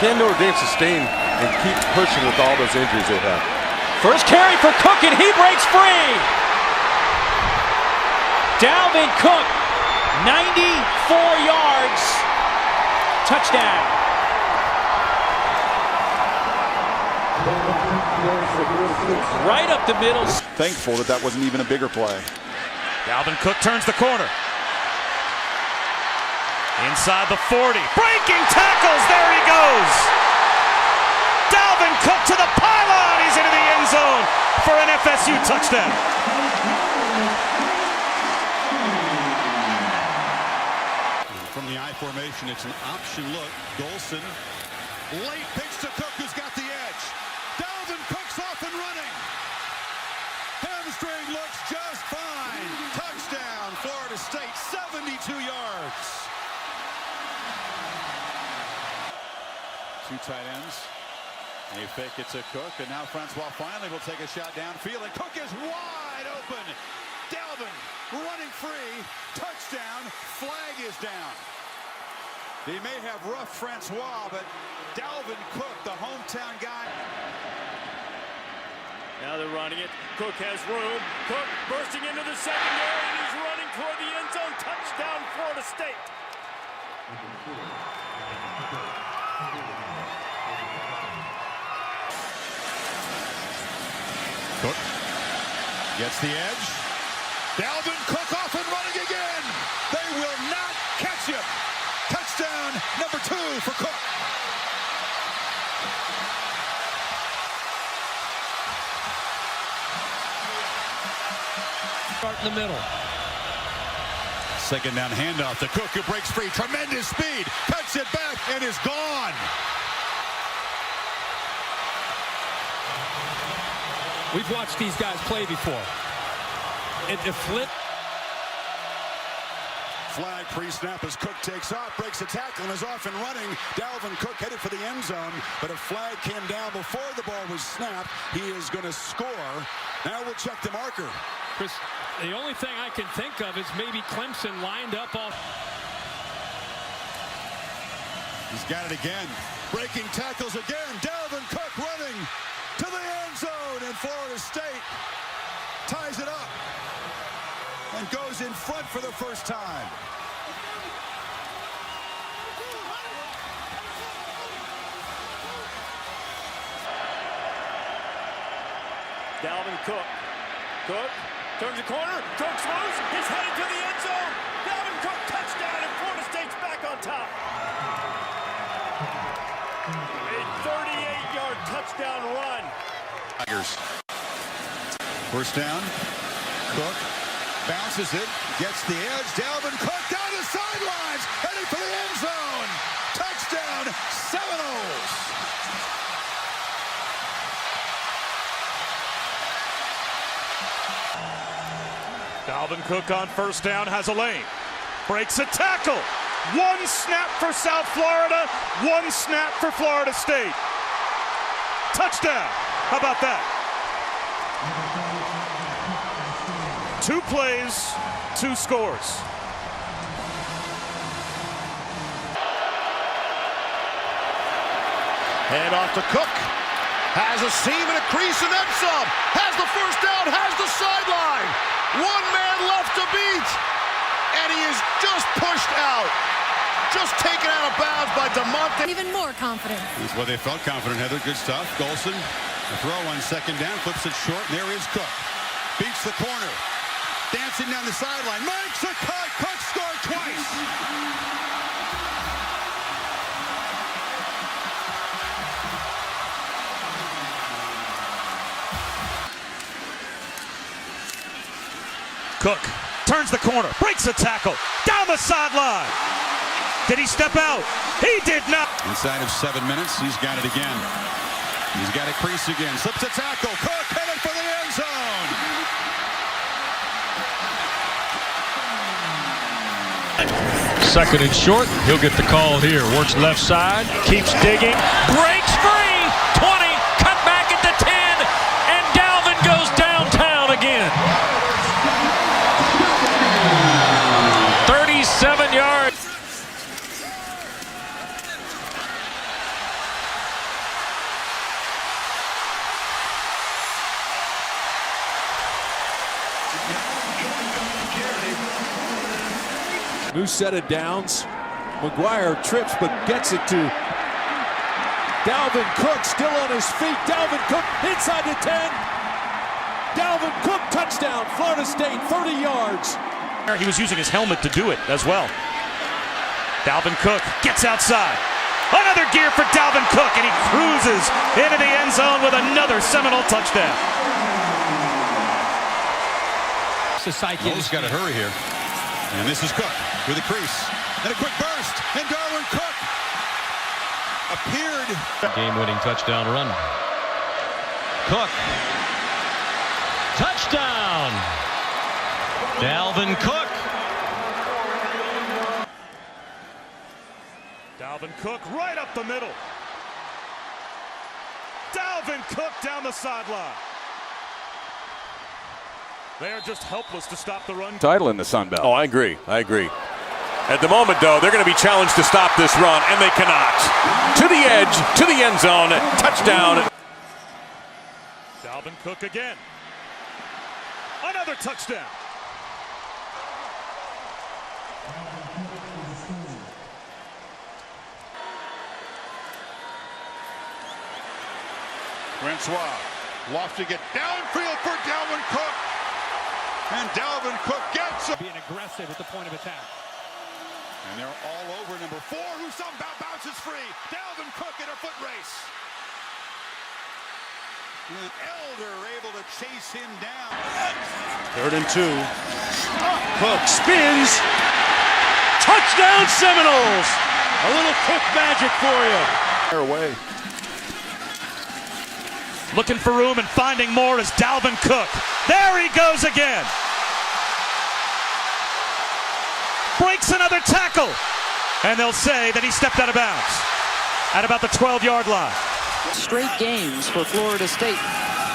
Can Notre Dame sustain and keep pushing with all those injuries they have? First carry for Cook, and he breaks free. Dalvin Cook, 94 yards, touchdown. Right up the middle. Thankful that that wasn't even a bigger play. Dalvin Cook turns the corner. Inside the 40. Breaking tackles. There he goes. Dalvin Cook to the pylon. He's into the end zone for an FSU touchdown. From the I formation, it's an option look. Golson. Late pitch to Cook, who's got the edge. Dalvin Cook's off and running. Hamstring looks just fine. Touchdown, Florida State, 72 yards. Two tight ends. They fake it to Cook, and now Francois finally will take a shot downfield, and Cook is wide open. Dalvin running free. Touchdown. Flag is down. They may have roughed Francois, but Dalvin Cook, the hometown guy. Now they're running it. Cook has room. Cook bursting into the secondary, and he's running toward the end zone. Touchdown, Florida State. Cook gets the edge. Dalvin Cook off and running again. They will not catch him. Touchdown number 2 for Cook. Start in the middle. Second down handoff to Cook, who breaks free. Tremendous speed. Cuts it back and is gone. We've watched these guys play before. The flip. Flag pre-snap as Cook takes off, breaks a tackle, and is off and running. Dalvin Cook headed for the end zone, but a flag came down before the ball was snapped. He is going to score. Now we'll check the marker. Chris, the only thing I can think of is maybe Clemson lined up off. He's got it again. Breaking tackles again. Dalvin Cook running to the end zone, and Florida State ties it up and goes in front for the first time. Dalvin Cook. Cook turns the corner. Cook throws. He's headed to the end zone. Dalvin Cook touchdown, and Florida State's back on top. A 38-yard touchdown run. Tigers. First down. Cook bounces it, gets the edge. Dalvin Cook down the sidelines, heading for the end zone. Touchdown, Seminoles. Dalvin Cook on first down has a lane. Breaks a tackle. One snap for South Florida. One snap for Florida State. Touchdown. How about that? 2 plays, 2 scores. Hand off to Cook. Has a seam and a crease and then some. Has the first down, has the sideline. 1 man left to beat. And he is just pushed out. Just taken out of bounds by DeMonte. Even more confident. That's why they felt confident, Heather. Good stuff. Golson, a throw on second down, flips it short, and there is Cook. Beats the corner. Dancing down the sideline. Makes a cut. Cook scored twice. Cook turns the corner, breaks a tackle, down the sideline. Did he step out? He did not. Inside of 7 minutes, he's got it again. He's got a crease again. Slips a tackle. Cook headed for the end zone. Second and short. He'll get the call here. Works left side. Keeps digging. Breaks free. 20. Cut back at the 10. And Dalvin goes downtown again. 37 yards. New set of downs. McGuire trips but gets it to Dalvin Cook, still on his feet. Dalvin Cook inside the 10. Dalvin Cook, touchdown, Florida State, 30 yards. He was using his helmet to do it as well. Dalvin Cook gets outside. Another gear for Dalvin Cook, and he cruises into the end zone with another Seminole touchdown. He's got to hurry here. And this is Cook with a crease. And a quick burst. And Dalvin Cook appeared. Game-winning touchdown run. Cook. Touchdown. Dalvin Cook. Dalvin Cook right up the middle. Dalvin Cook down the sideline. They are just helpless to stop the run. Title in the Sun Belt. Oh, I agree. At the moment, though, they're going to be challenged to stop this run, and they cannot. To the edge, to the end zone, touchdown. Dalvin Cook again. Another touchdown. Francois lofting it downfield for Dalvin Cook. And Dalvin Cook gets it. Being aggressive at the point of attack. And they're all over number 4, who somehow bounces free. Dalvin Cook in a foot race. And Elder able to chase him down. 3rd and 2. Cook spins. Touchdown Seminoles. A little Cook magic for you. Away. Looking for room and finding more is Dalvin Cook. There he goes again. Breaks another tackle. And they'll say that he stepped out of bounds at about the 12-yard line. Straight games for Florida State.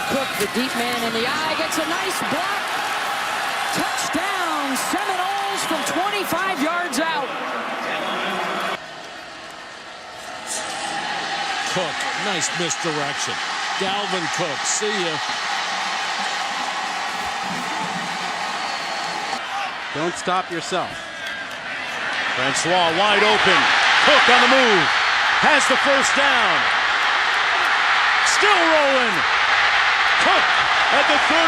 Cook, the deep man in the eye, gets a nice block. Touchdown, Seminoles from 25 yards out. Cook, nice misdirection. Dalvin Cook, see ya. Don't stop yourself. Francois wide open. Cook on the move. Has the first down. Still rolling. Cook at the 33.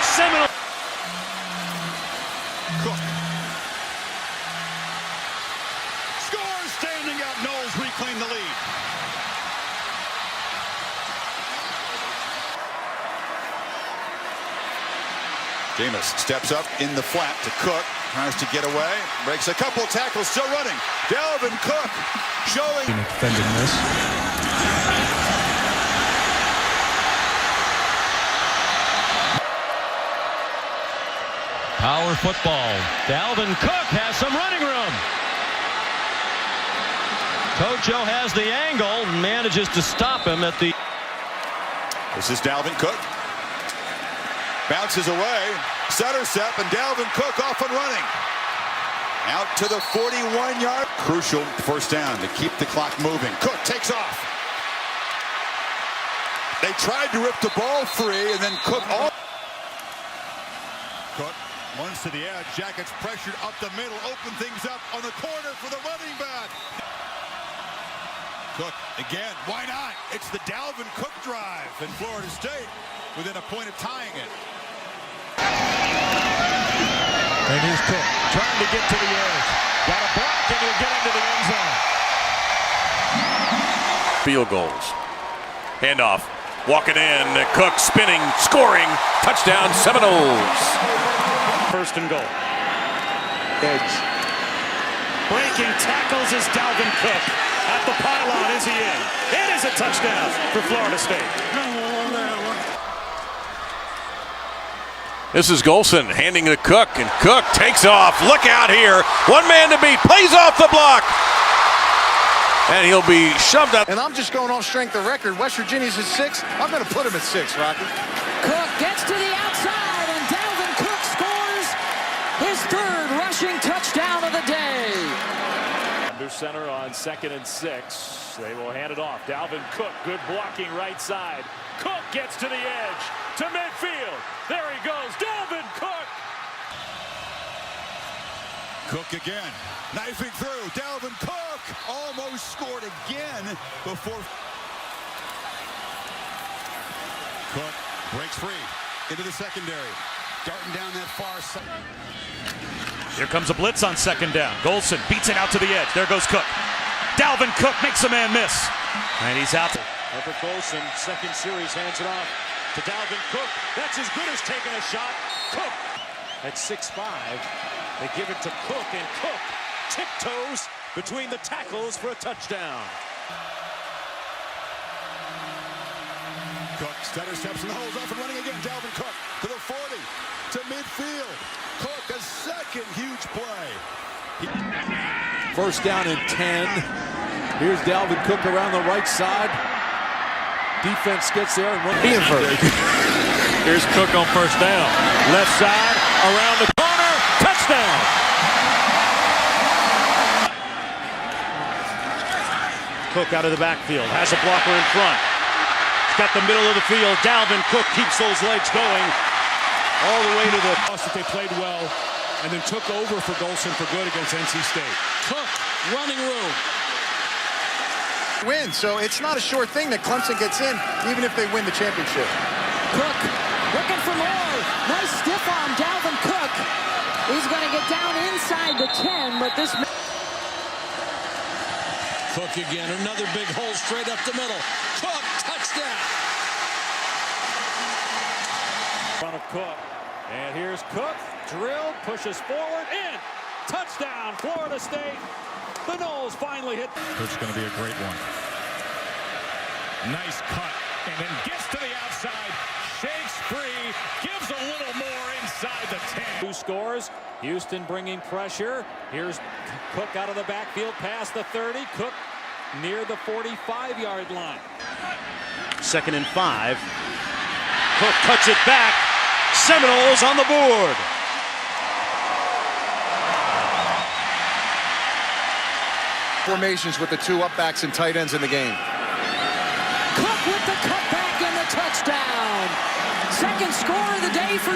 Seminole. Cook. Scores, standing out. Knowles reclaim the lead. Jameis steps up in the flat to Cook. Tries to get away. Breaks a couple tackles. Still running. Dalvin Cook showing. Defending this. Power football. Dalvin Cook has some running room. Tojo has the angle, manages to stop him at the. This is Dalvin Cook. Bounces away. Center step, and Dalvin Cook off and running. Out to the 41-yard. Crucial first down to keep the clock moving. Cook takes off. They tried to rip the ball free, and then Cook all. Cook runs to the edge. Jackets pressured up the middle. Open things up on the corner for the running back. Cook again. Why not? It's the Dalvin Cook drive, and Florida State within a point of tying it. And here's Cook trying to get to the edge. Got a block and he'll get into the end zone. Field goals. Handoff. Walking in. Cook spinning, scoring. Touchdown Seminoles. 1st and goal. Edge. Breaking tackles is Dalvin Cook. At the pylon, is he in? It is a touchdown for Florida State. This is Golson handing to Cook, and Cook takes off. Look out here. One man to beat. Plays off the block. And he'll be shoved up. And I'm just going off strength of record. West Virginia's at 6. I'm going to put him at 6, Rocky. Cook gets to the outside, and Dalvin Cook scores his 3rd rushing touchdown of the day. Under center on 2nd and 6. They will hand it off. Dalvin Cook, good blocking right side. Cook gets to the edge, to midfield. There he goes, Dalvin Cook. Cook again, knifing through. Dalvin Cook almost scored again before. Cook breaks free into the secondary, darting down that far side. Here comes a blitz on second down. Golson beats it out to the edge. There goes Cook. Dalvin Cook makes a man miss. And he's out. Herbert Golson, second series, hands it off to Dalvin Cook. That's as good as taking a shot. Cook at 6'5". They give it to Cook, and Cook tiptoes between the tackles for a touchdown. Cook stutter steps and holds off and running again. Dalvin Cook to the 40, to midfield. Cook, a second huge play. First down and 10. Here's Dalvin Cook around the right side. Defense gets there and runs. Here's Cook on first down. Left side, around the corner, touchdown. Cook out of the backfield, has a blocker in front. He's got the middle of the field. Dalvin Cook keeps those legs going all the way to the... That they played well and then took over for Golson for good against NC State. Cook running room. Win, so it's not a sure thing that Clemson gets in, even if they win the championship. Cook looking for more. Nice stiff arm, Dalvin Cook. He's going to get down inside the 10, but this... Cook again, another big hole straight up the middle. Cook, touchdown. In front of Cook. And here's Cook. Drill, pushes forward, in. Touchdown, Florida State. The Noles finally hit. This is going to be a great one. Nice cut, and then gets to the outside, shakes free, gives a little more inside the 10. Who scores? Houston bringing pressure. Here's Cook out of the backfield, past the 30. Cook near the 45-yard line. 2nd and 5. Cook cuts it back. Seminoles on the board. Formations with the two upbacks and tight ends in the game. Cook with the cutback and the touchdown. Second score of the day for...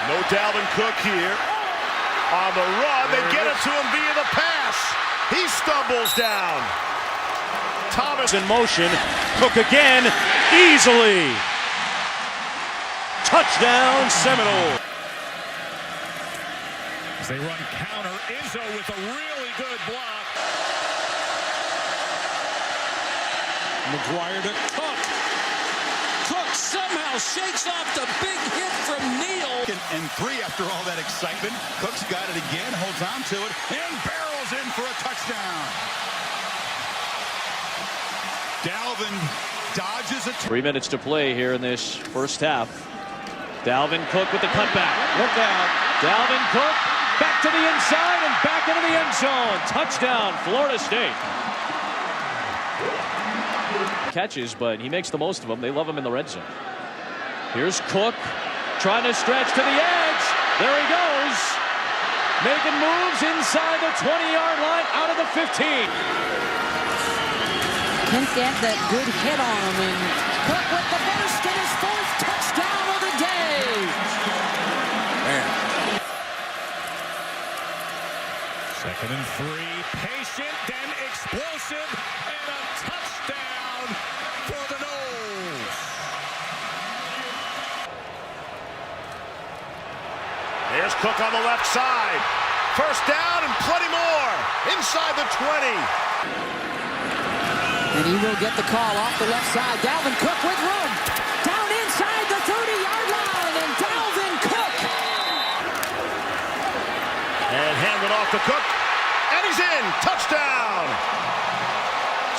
No Dalvin Cook here. On the run, they get it to him via the pass. He stumbles down. Thomas in motion. Cook again, easily. Touchdown, Seminole. As they run counter, Izzo with a really good block. McGuire to Cook. Cook somehow shakes off the big hit from Neal. And 3 after all that excitement. Cook's got it again, holds on to it, and barrels in for a touchdown. Dalvin dodges a... 3 minutes to play here in this first half. Dalvin Cook with the cutback. Look out. Dalvin Cook back to the inside and back into the end zone. Touchdown, Florida State. Catches, but he makes the most of them. They love him in the red zone. Here's Cook trying to stretch to the edge. There he goes. Making moves inside the 20-yard line, out of the 15. Can't get that good hit on him. And Cook with the burst and his 4th touchdown of the day. Man. 2nd and 3, patient, then explosive, and a touchdown for the Noles. Here's Cook on the left side. First down and plenty more. Inside the 20. And he will get the call off the left side. Dalvin Cook with room. Down inside the 30-yard line. And Dalvin Cook. And handed off to Cook. And he's in. Touchdown.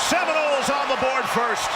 Seminoles on the board first.